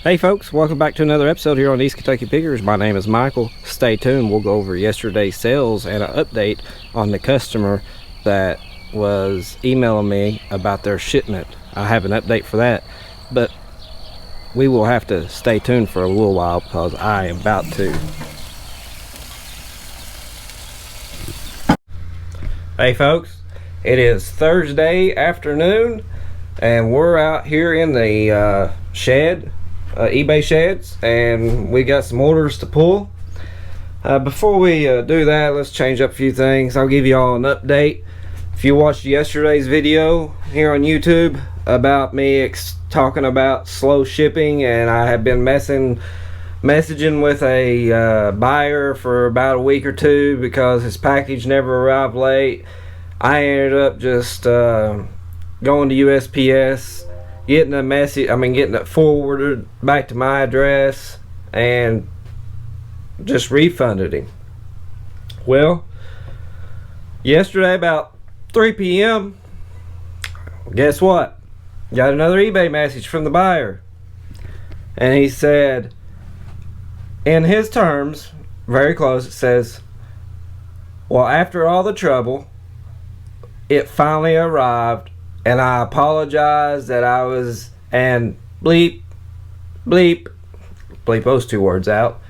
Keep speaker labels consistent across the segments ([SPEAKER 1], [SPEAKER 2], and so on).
[SPEAKER 1] Hey folks, welcome back to another episode here on East Kentucky Pickers. My name is Michael. Stay tuned. We'll go over yesterday's sales and an update on the customer that was emailing me about their shipment. I have an update for that, but we will have to stay tuned for a little while because I am about to. Hey folks, it is Thursday afternoon and we're out here in the shed, eBay sheds, and we got some orders to pull. Before we do that, let's change up a few things. I'll give you all an update. If you watched yesterday's video here on YouTube about me talking about slow shipping, and I have been messaging with a buyer for about a week or two because his package never arrived late. I ended up just going to USPS, getting it forwarded back to my address and just refunded him. Well, yesterday about 3 p.m. guess what? Got another eBay message from the buyer, and he said, in his terms, very close, it says, well, after all the trouble, it finally arrived, and I apologize that I was, and bleep those two words out,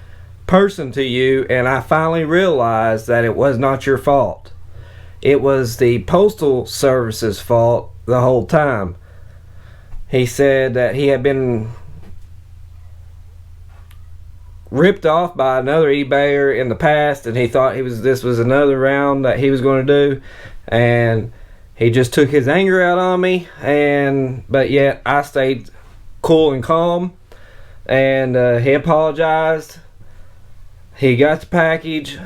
[SPEAKER 1] person to you, and I finally realized that it was not your fault. It was the Postal Service's fault the whole time. He said that he had been ripped off by another eBayer in the past, and he thought this was another round that he was going to do, and he just took his anger out on me, but yet I stayed cool and calm, and he apologized. He got the package,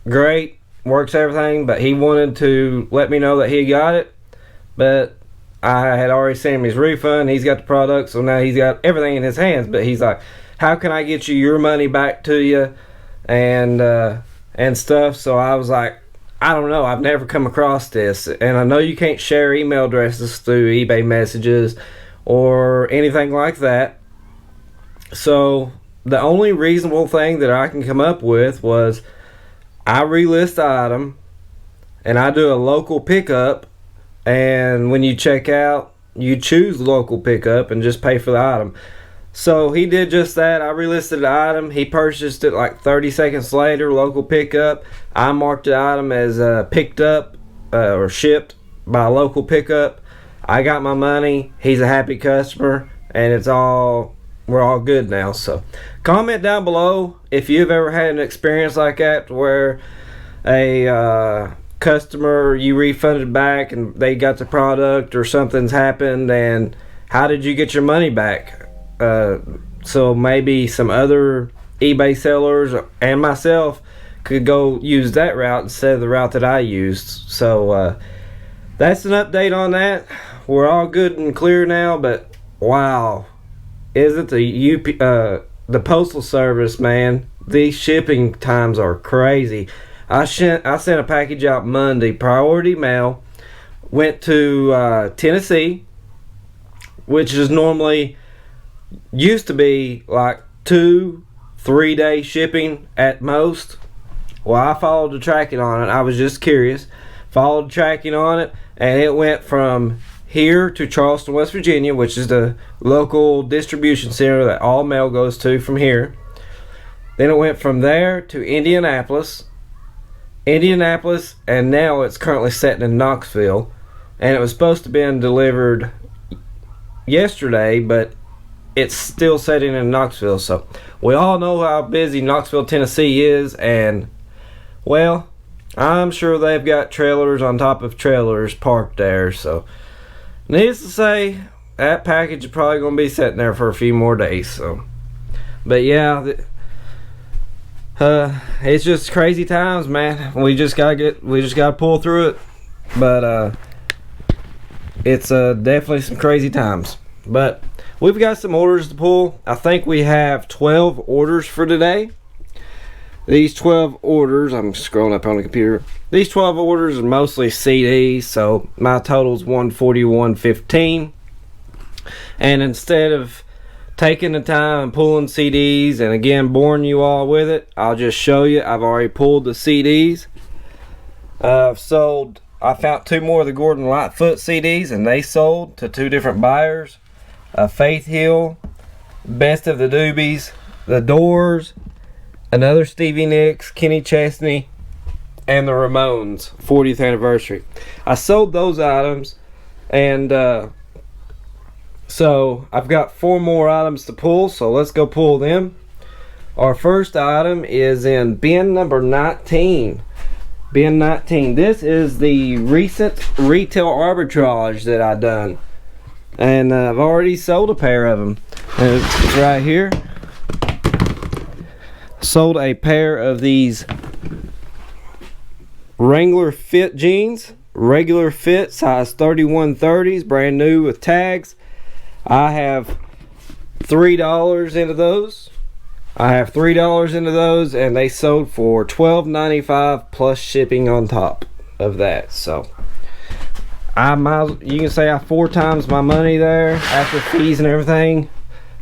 [SPEAKER 1] great, works everything, but he wanted to let me know that he got it, but I had already sent him his refund. He's got the product, so now he's got everything in his hands, but he's like, how can I get you your money back to you, and stuff. So I was like, I don't know, I've never come across this, and I know you can't share email addresses through eBay messages or anything like that. So the only reasonable thing that I can come up with was I relist the item and I do a local pickup, and when you check out you choose local pickup and just pay for the item. So he did just that. I relisted the item. He purchased it like 30 seconds later, local pickup. I marked the item as picked up or shipped by local pickup. I got my money. He's a happy customer, and we're all good now. So comment down below if you've ever had an experience like that where a customer, you refunded back and they got the product, or something's happened, and how did you get your money back? So maybe some other eBay sellers and myself could go use that route instead of the route that I used. So that's an update on that. We're all good and clear now, but wow, isn't the Postal Service, man, these shipping times are crazy. I sent a package out Monday, priority mail, went to Tennessee, which is normally used to be like 2-3 day shipping at most. Well, I followed the tracking on it. I was just curious. Followed the tracking on it, and it went from here to Charleston, West Virginia, which is the local distribution center that all mail goes to from here. Then it went from there to Indianapolis, and now it's currently sitting in Knoxville. And it was supposed to be delivered yesterday, but it's still sitting in Knoxville. So we all know how busy Knoxville, Tennessee is, and well, I'm sure they've got trailers on top of trailers parked there. So needless to say, that package is probably going to be sitting there for a few more days. So, but yeah, it's just crazy times, man. We just gotta pull through it. But it's definitely some crazy times. But we've got some orders to pull. I think we have 12 orders for today. These 12 orders, I'm scrolling up on the computer. These 12 orders are mostly CDs, so my total is $141.15. And instead of taking the time and pulling CDs, and again boring you all with it, I'll just show you. I've already pulled the CDs. I've sold, I found 2 more of the Gordon Lightfoot CDs, and they sold to 2 different buyers. Faith Hill, Best of the Doobies, The Doors, another Stevie Nicks, Kenny Chesney, and the Ramones 40th anniversary. I sold those items, and so I've got 4 more items to pull, so let's go pull them. Our first item is in bin number 19. Bin 19. This is the recent retail arbitrage that I done, and I've already sold a pair of them. It's right here. Sold a pair of these Wrangler Fit jeans, regular fit, size 31/30s, brand new with tags. I have $3 into those. And they sold for $12.95 plus shipping on top of that. So you can say I 4 times my money there after fees and everything.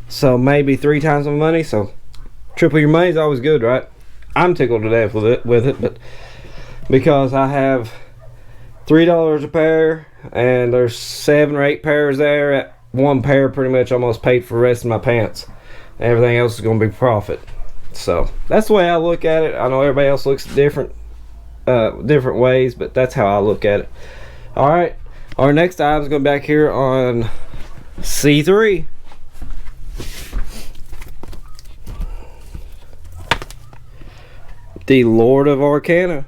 [SPEAKER 1] So maybe 3 times my money. So triple your money is always good, right? I'm tickled to death with it, but because I have $3 a pair, and there's 7 or 8 pairs there. At 1 pair pretty much almost paid for the rest of my pants. Everything else is going to be profit. So that's the way I look at it. I know everybody else looks different ways, but that's how I look at it. All right, our next item is going to be back here on C3. The Lord of Arcana.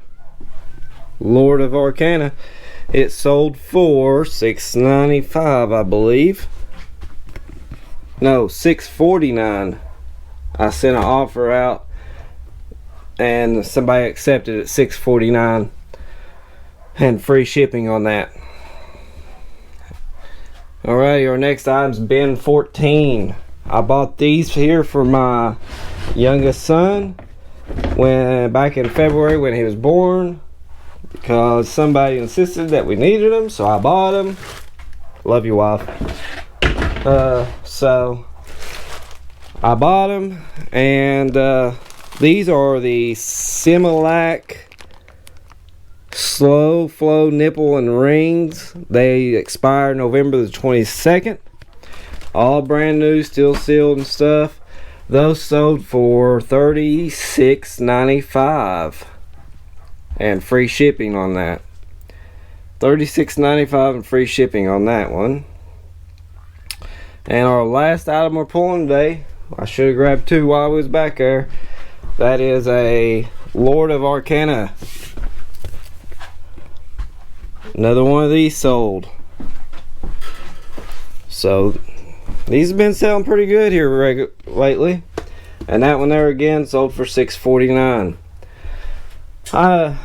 [SPEAKER 1] It sold for $6.95, I believe. No, $6.49. I sent an offer out, and somebody accepted at $6.49, and free shipping on that. Alright, our next item's bin 14. I bought these here for my youngest son back in February when he was born, because somebody insisted that we needed them, so I bought them. Love you, wife. So I bought them, and these are the Similac Slow Flow nipple and rings. They expire November the 22nd. All brand new, still sealed and stuff. Those sold for $36.95 and free shipping on that. $36.95 and free shipping on that one. And our last item we're pulling today, I should have grabbed 2 while I was back there. That is a Lord of Arcana. Another one of these sold. So these have been selling pretty good here lately. And that one there again sold for $6.49. I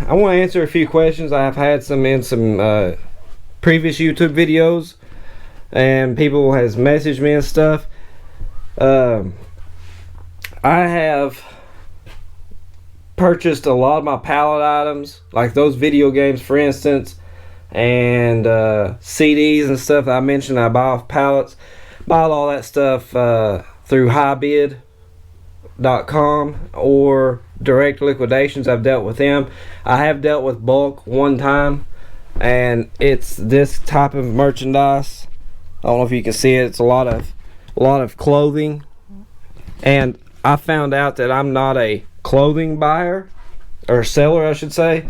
[SPEAKER 1] want to answer a few questions. I have had some in some previous YouTube videos, and people has messaged me and stuff. I have purchased a lot of my pallet items, like those video games for instance, and CDs and stuff that I mentioned. I buy off pallets. Bought all that stuff through highbid.com or direct liquidations. I've dealt with them. I have dealt with bulk one time, and it's this type of merchandise. I don't know if you can see it. It's a lot of clothing, and I found out that I'm not a clothing buyer or seller, I should say.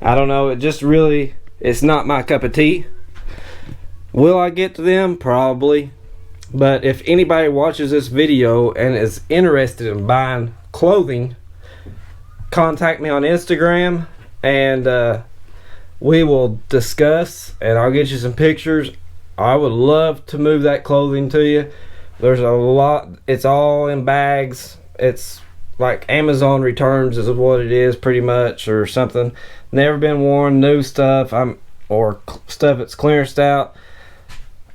[SPEAKER 1] I don't know, it just really, it's not my cup of tea. Will I get to them? Probably. But if anybody watches this video and is interested in buying clothing, contact me on Instagram, and we will discuss, and I'll get you some pictures. I would love to move that clothing to you. There's a lot, it's all in bags. It's like Amazon returns is what it is, pretty much, or something. Never been worn, new stuff, or stuff that's clearanced out.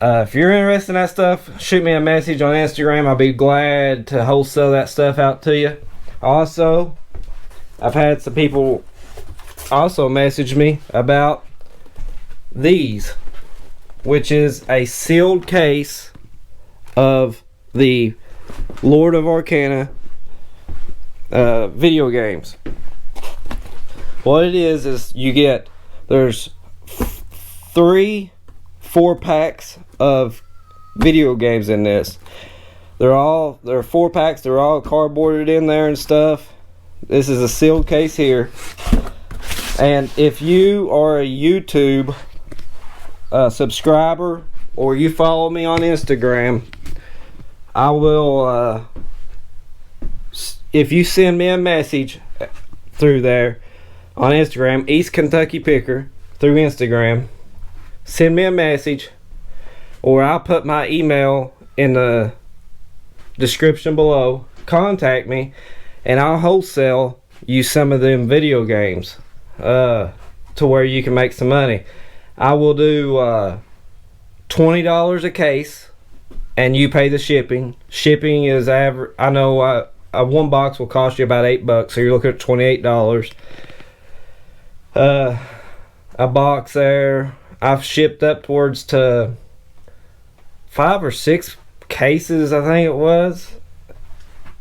[SPEAKER 1] If you're interested in that stuff, shoot me a message on Instagram. I'll be glad to wholesale that stuff out to you. Also, I've had some people also message me about these, which is a sealed case of the Lord of Arcana video games. What it is you get, there's 4 packs of video games in this. There are 4 packs. They're all cardboarded in there and stuff. This is a sealed case here. And if you are a YouTube subscriber or you follow me on Instagram, I will, if you send me a message through there on Instagram, East Kentucky Picker, through Instagram, send me a message, or I'll put my email in the description below. Contact me and I'll wholesale you some of them video games to where you can make some money. I will do $20 a case and you pay the shipping. Shipping is average. I know a 1 box will cost you about $8, so you're looking at $28. A box there, I've shipped upwards to 5 or 6 cases, I think it was,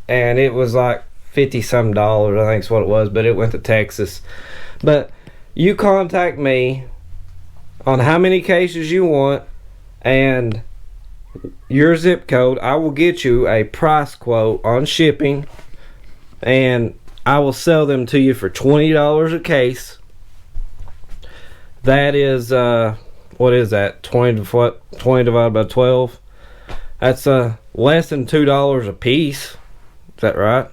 [SPEAKER 1] and it was like $50 some, I think is what it was, but it went to Texas. But you contact me on how many cases you want and your zip code. I will get you a price quote on shipping, and I will sell them to you for $20 a case. That is what is that, 20 divided by 12? That's less than $2 a piece. Is that right?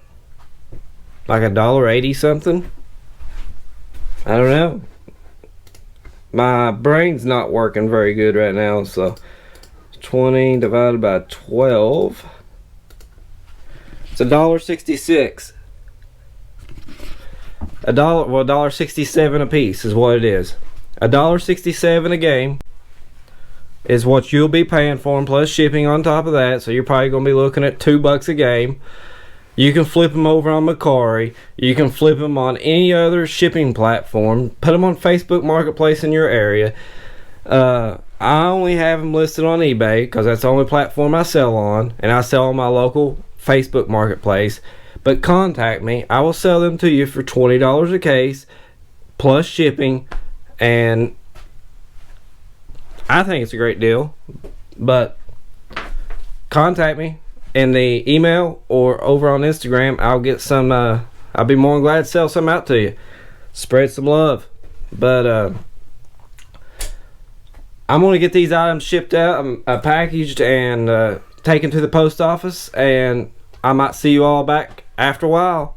[SPEAKER 1] Like $1.80 something? I don't know. My brain's not working very good right now, so 20 divided by 12. It's $1.66. $1.67 a piece is what it is. $1.67 a game is what you'll be paying for them, plus shipping on top of that. So you're probably going to be looking at $2 a game. You can flip them over on Mercari. You can flip them on any other shipping platform. Put them on Facebook Marketplace in your area. I only have them listed on eBay because that's the only platform I sell on, and I sell on my local Facebook Marketplace. But contact me. I will sell them to you for $20 a case plus shipping, and I think it's a great deal. But contact me in the email or over on Instagram. I'll get some. I'll be more than glad to sell some out to you. Spread some love. But I'm gonna get these items shipped out, packaged, and taken to the post office, and I might see you all back after a while.